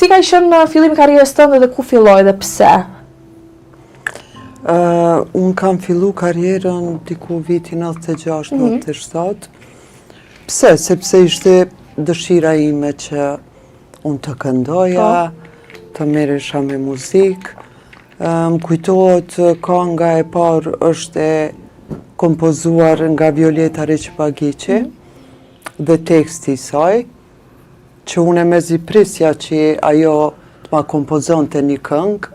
Si ka qenë fillimi i karrierës tënde dhe ku filloi dhe pse? Unë kam fillu karrierën diku viti 96-97. Pse? Sepse ishte dëshira ime që unë të këndoja, të merresha me muzikë. Më kujtohet kënga e parë është e kompozuar nga Violeta Reqipagiqi dhe teksti i saj, që unë e mezi prisja që ajo të ma kompozonte një këngë,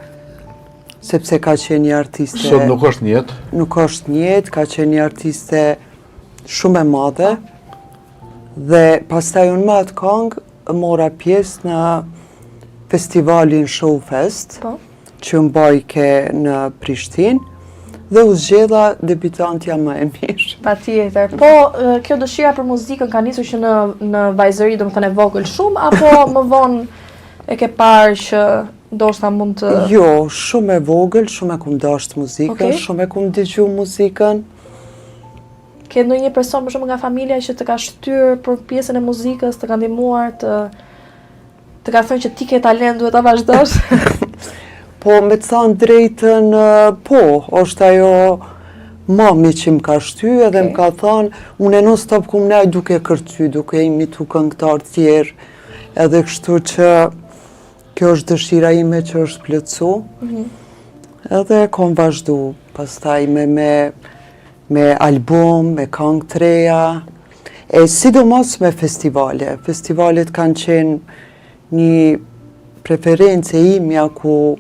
sepse ka qenë një artiste... Sot nuk është një jetë? Nuk është një jetë, ka qenë një artiste shumë e madhe, dhe pastaj unë me atë këngë mora pjesë në festivalin Showfest, që mbajke në Prishtinë, dhe u zgjedha debitantja më e mirë. Patjetër. Po, kjo dëshira për muzikën ka nisur që në vajzëri, domethënë e vogël shumë, apo më vonë e ke parë që ndoshta mund të... Jo, shumë e vogël, shumë e kum dashur muzikën, shumë e kum dëgjuar muzikën. Ke ndonjë person për shembull nga familja që të ka shtyrë për pjesën e muzikës, të ka ndihmuar, të ka thënë që ti ke talent, duhet ta vazhdosh? Po, me të thënë drejtën, po, është ajo mami që më ka shty edhe më ka thënë, unë e non stop kum nej duke kërcy, duke imitu këngëtar tjerë, edhe kështu që kjo është dëshira ime që është plotsu, edhe kom vazhdu, pastaj me album, me këngë të reja, e sidomos me festivale. Festivalet kanë qenë një preferencë imja ku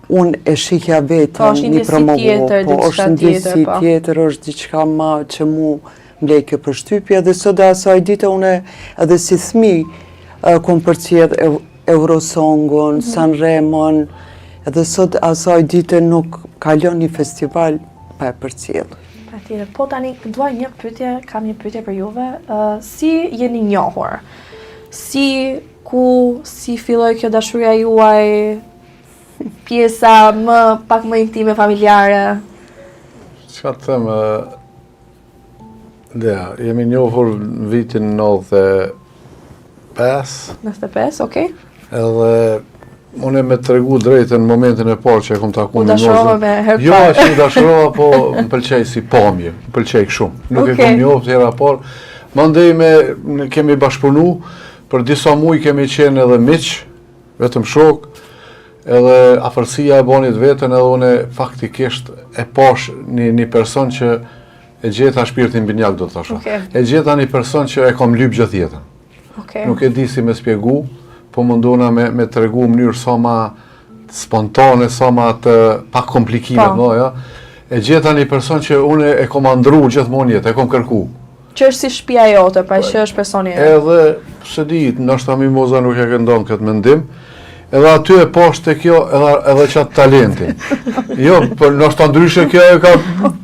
unë e shikja vetëm një promovu, po është ndjesi tjetër, është diçka ma që mu mlej kjo përshtypje, dhe sot dhe asaj dite unë edhe si thmi kom përcjell Eurosongun, Sanremon, edhe sot asaj dite nuk kalon një festival pa e përcjell. Patjetër. Po tani dua një pyetje, kam një pyetje për juve. Si jeni njohur? Si filloi kjo dashuria juaj? Pjesa pak më intime, familjare? Çka të them, jemi njohur në vitin 95. 95, okej. Edhe unë me tregu drejtën në momentin e parë që e kom taku në dashurova me herë parë. Jo, që u dashurova, po më pëlqej si pamje, më pëlqej shumë. Nuk e kom njohur hera parë. Mandej kemi bashkëpunu, për disa muaj kemi qenë edhe miq, vetëm shok. Edhe afërsia e bonit vetën, edhe une faktikisht e pash një person që e gjeta shpirtin binjak, do të thasha. E gjeta një person që e kom lyp gjithë jetën. Nuk e di si me spjegu, po mundona me të regu mënyrë sa ma spontane, sa ma të pak komplikime. E gjeta një person që une e kom andru gjithmonë jetë, e kom kërku. Që është si shtëpia jote, pra që është personi jote. Edhe, se di, nështë mimoza nuk e këndon këtë mendim, edhe aty e poshtë të kjo edhe qatë talentin. Jo, për nështë ndryshe kjo e ka...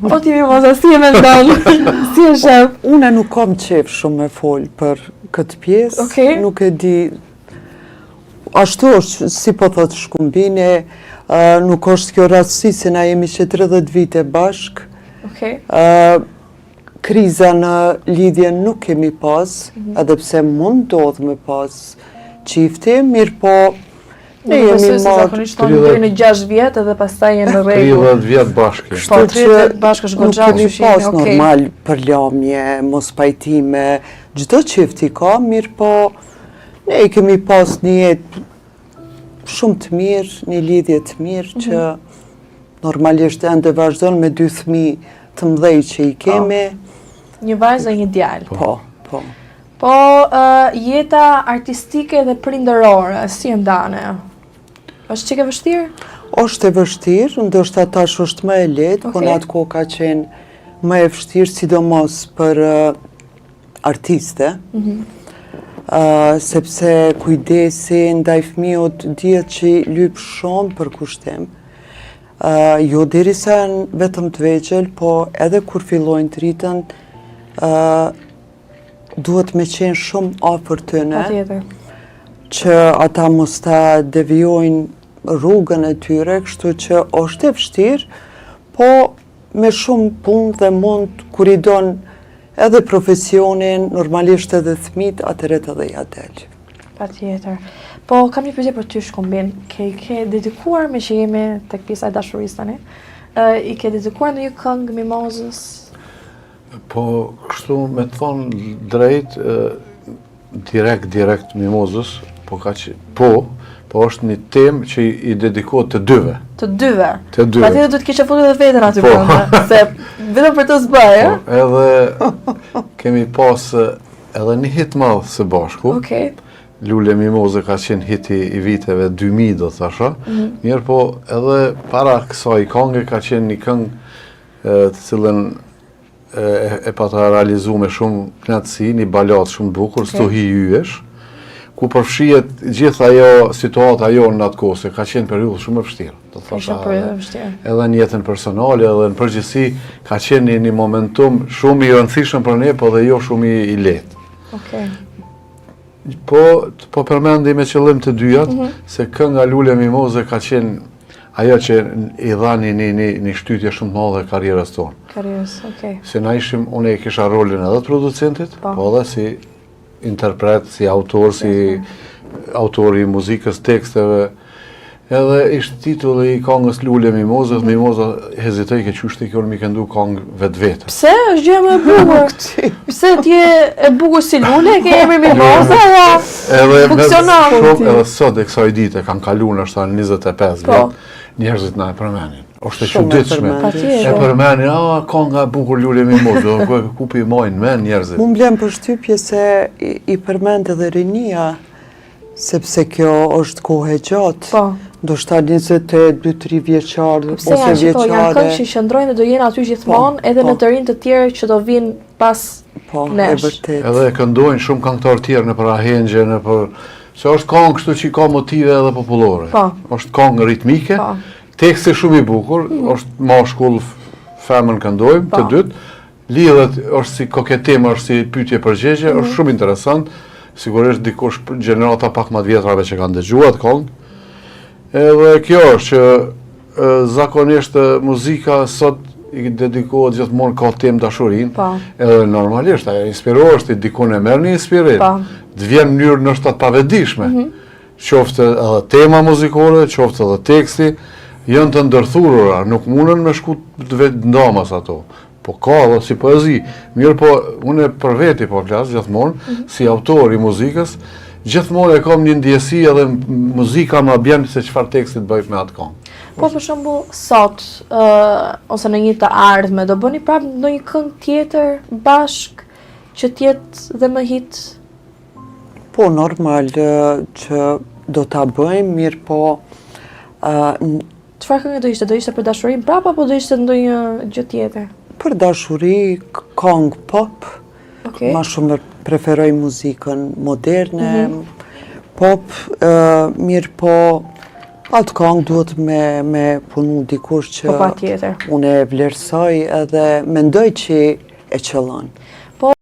Po ti mimoza, si e me ndonë? Si e shef? Une nuk kam qef shumë me folë për këtë pjesë, nuk e di... Ashtu është, si po thotë Shkumbini, nuk është kjo rastësi se na jemi që 30 vite bashk. Kriza në lidhje nuk kemi pas, edhe pse mund ndodhë me pas qifti, mirë po... Ne jemi zakonisht tonë në 6 vjetë edhe pastaj jenë në rregull. 30 vjetë bashkë. Po 30 vjetë bashkë është goxha, nuk kemi pas normal përlamje, mos pajtime, çdo çifti ka, mirë po ne i kemi pas një jetë shumë të mirë, një lidhje të mirë që normalisht ende vazhdon me 2 fëmijë të mëdhej që i kemi. Një vajzë dhe një djalë. Po. Po jeta artistike dhe prindërore, si e ndane? Është çike vështirë? Është e vështirë, ndoshta tash është më e lehtë, po në atë kohë ka qenë më e vështirë, sidomos për artiste, sepse kujdesi ndaj fëmijët dihet që lyp shumë për kushtim. Jo derisa vetëm të vegjël, po edhe kur fillojnë të rritën, duhet me qenë shumë afër tyne, që ata mos ta devijojnë rrugën e tyre, kështu që është e vështirë, po me shumë punë dhe mund, kur i don edhe profesionin, normalisht edhe fëmijët, atëherë edhe ja del. Patjetër. Po, kam një pyetje për ty Shkumbin. Ke dedikuar, me që jemi tek pjesa e dashurisë tani, i ke dedikuar ndonjë këngë mimozës? Po, kështu me të thonë drejt, direkt mimozës, po është një temë që i dedikohet të dyve. Të dyve? Të dyve. Patjetër do të kishe futur edhe veten aty brenda, se vetëm për të zbaj, ëh? Po, edhe kemi pas edhe një hit madh së bashku. Okej. Lule Mimoze ka qenë hiti i viteve 2000, do thasha. Mirë po, edhe para kësaj këngë ka qenë një këngë të cilën e pata realizu me shumë knatësi, një balat shumë bukur, Stuhi Jyesh, ku përfshihet gjithë ajo situata jonë në atë kohë, se ka qenë periudhë shumë e vështirë. Do thasha, edhe në jetën personale, edhe në përgjithësi ka qenë një momentum shumë i rëndësishëm për ne, po dhe jo shumë i lehtë. Okej. Po përmendi me qëllim të dyjat, se kënga Lule Mimoze ka qenë ajo që i dhani një shtytje shumë të madhe karrierës tonë. Karrierës, okej. Se na ishim, unë e kisha rolin edhe të producentit, po edhe si interpret, si autor, si autori i muzikës, teksteve. Edhe ishtë titulli i këngës Lule Mimoze, Mimoza hezitoj ke qyshti kjo në mi këndu këngë vetë. Pse është gjë më e bukur? Pse t'je e bukur si lule, ke emri Mimoza, funksionon. Edhe sot e kësaj dite, kanë kalu në ashtë 25 vjetë, njerëzit na e përmenin. Oshte çuditshme. E përmenin, kënga e bukur Lule Mimoze, ku pi mojnë men njerëzit. Mu mblen përshtypje se i përmend edhe rinia, sepse kjo është kohë e gjatë, do shta 22-3 vjeqarë ose vjeqare. Janë këngë që qëndrojnë dhe do jenë aty gjithmonë, edhe në të rinë të tjerë që do vinë pas nesh. Edhe këndojnë shumë këngëtarë tjerë në për ahengje, se është këngë kështu që ka motive edhe popullore. është këngë ritmike, teksti shumë i bukur, është mashkull femën këndojmë, të dytë, lidhet është si koketim, është si pyetje përgjigje, është shumë interesant. Sigurisht dikush gjenerata pak më të vjetrave që kanë dëgjuar këngë. Edhe kjo është që zakonisht muzika sot i dedikohet gjithmonë ka temë dashurinë. Edhe normalisht ajo inspirohesh ti dikun e merr një inspirim. Të vjen në mënyrë nështë të pavetëdijshme. Qoftë edhe tema muzikore, qoftë edhe teksti, janë të ndërthurura, nuk mundën me shku të vetë ndamas ato. Po ka edhe si poezi. Mirë po, unë për veti po flas gjithmonë, si autor i muzikës, gjithmonë e kam një ndjesi edhe muzika më bjen se çfarë tekstit bëj me atë këngë. Po për shembull sot, ose në një të ardhme, do bëni prapë ndonjë këngë tjetër bashk që t'jetë dhe më hit? Po, normal që do ta bëjmë, mirë po... Çfarë këngë do ishte? Do ishte për dashurinë prapë apo do ishte ndonjë gjë tjetër? Për dashuri, këngë pop, ma shumë preferoj muzikën moderne, pop, mirë po, atë këngë duhet me punu dikush që unë e vlerësoj edhe mendoj që e qëllon.